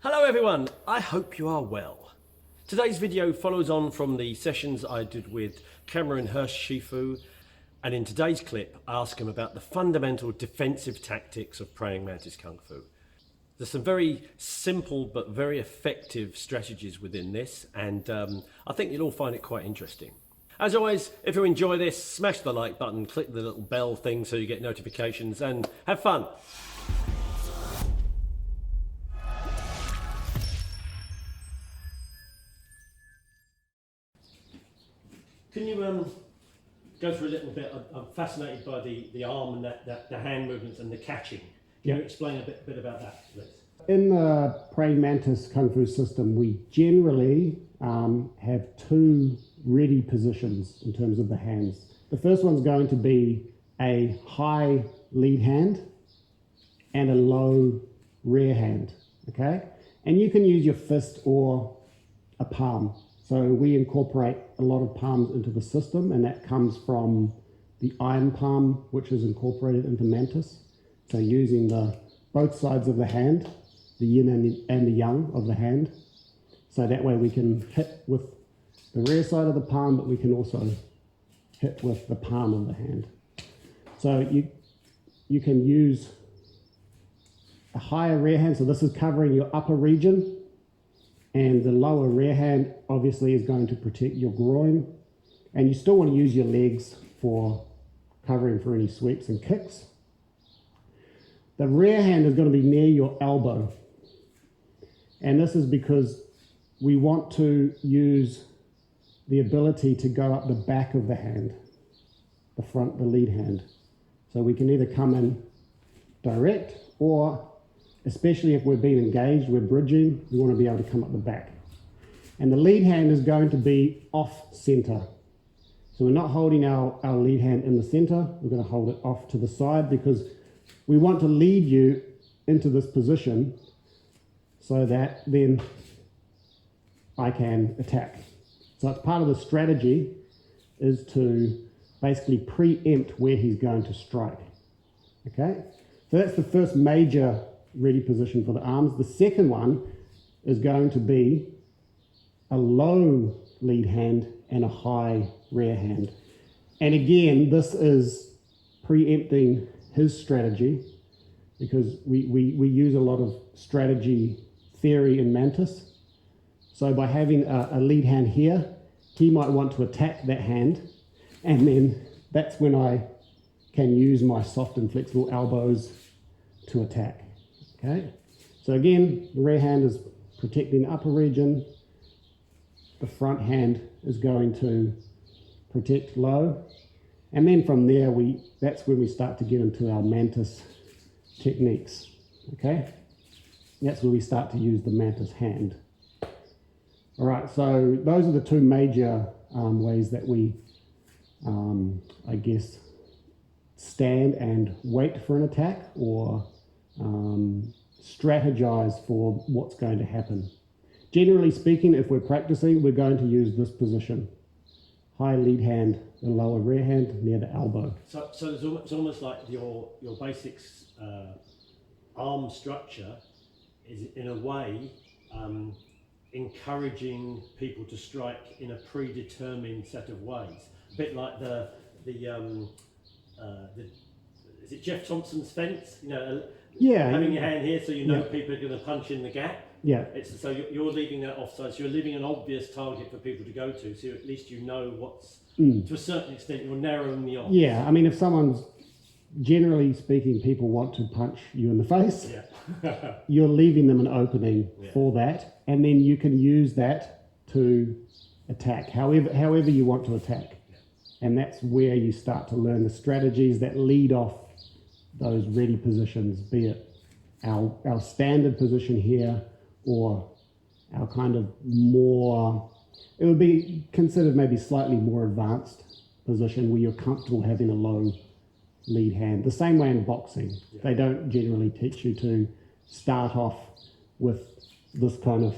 Hello everyone, I hope you are well. Today's video follows on from the sessions I did with Cameron Hirsch Shifu, and in today's clip I ask him about the fundamental defensive tactics of Praying Mantis Kung Fu. There's some very simple but very effective strategies within this, and I think you'll all find it quite interesting. As always, if you enjoy this, smash the like button, click the little bell thing so you get notifications, and have fun. Can you go through a little bit? I'm fascinated by the arm and the hand movements and the catching. Can you explain a bit about that, please? In the Praying Mantis Kung Fu system, we generally have two ready positions in terms of the hands. The first one's going to be a high lead hand and a low rear hand, okay? And you can use your fist or a palm. So we incorporate a lot of palms into the system, and that comes from the iron palm, which is incorporated into Mantis. So using both sides of the hand, the yin and the yang of the hand. So that way we can hit with the rear side of the palm, but we can also hit with the palm of the hand. So you can use a higher rear hand. So this is covering your upper region. And the lower rear hand obviously is going to protect your groin. And you still want to use your legs for covering for any sweeps and kicks. The rear hand is going to be near your elbow. And this is because we want to use the ability to go up the back of the hand, the lead hand. So we can either come in direct, or especially if we're being engaged, we're bridging, we want to be able to come up the back. And the lead hand is going to be off center. So we're not holding our lead hand in the center, we're going to hold it off to the side, because we want to lead you into this position so that then I can attack. So it's part of the strategy is to basically preempt where he's going to strike. Okay? So that's the first major ready position for the arms. The second one is going to be a low lead hand and a high rear hand. And again, this is preempting his strategy, because we use a lot of strategy theory in Mantis. So by having a lead hand here, he might want to attack that hand, and then that's when I can use my soft and flexible elbows to attack. Okay, so again, the rear hand is protecting the upper region. The front hand is going to protect low. And then from there, that's when we start to get into our Mantis techniques. Okay, that's where we start to use the Mantis hand. All right, so those are the two major ways that we, I guess, stand and wait for an attack, or strategize for what's going to happen. Generally speaking, if we're practicing, we're going to use this position. High lead hand, the lower rear hand near the elbow. So it's almost like your basics arm structure is in a way encouraging people to strike in a predetermined set of ways. A bit like the is it Jeff Thompson's fence? You know, having your hand here so you know people are going to punch in the gap. Yeah. So you're leaving that offside, so you're leaving an obvious target for people to go to, so at least you know what's, to a certain extent, you're narrowing the odds. Yeah, I mean, if someone's, generally speaking, people want to punch you in the face, you're leaving them an opening for that, and then you can use that to attack, however you want to attack. And that's where you start to learn the strategies that lead off those ready positions, be it our standard position here, or our kind of more, it would be considered maybe slightly more advanced position where you're comfortable having a low lead hand. The same way in boxing. They don't generally teach you to start off with this kind of,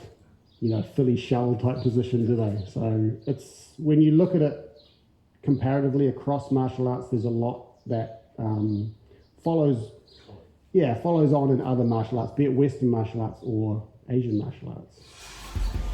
Philly shell type position, do they? So it's, when you look at it comparatively across martial arts, there's a lot that follows follows on in other martial arts, be it Western martial arts or Asian martial arts.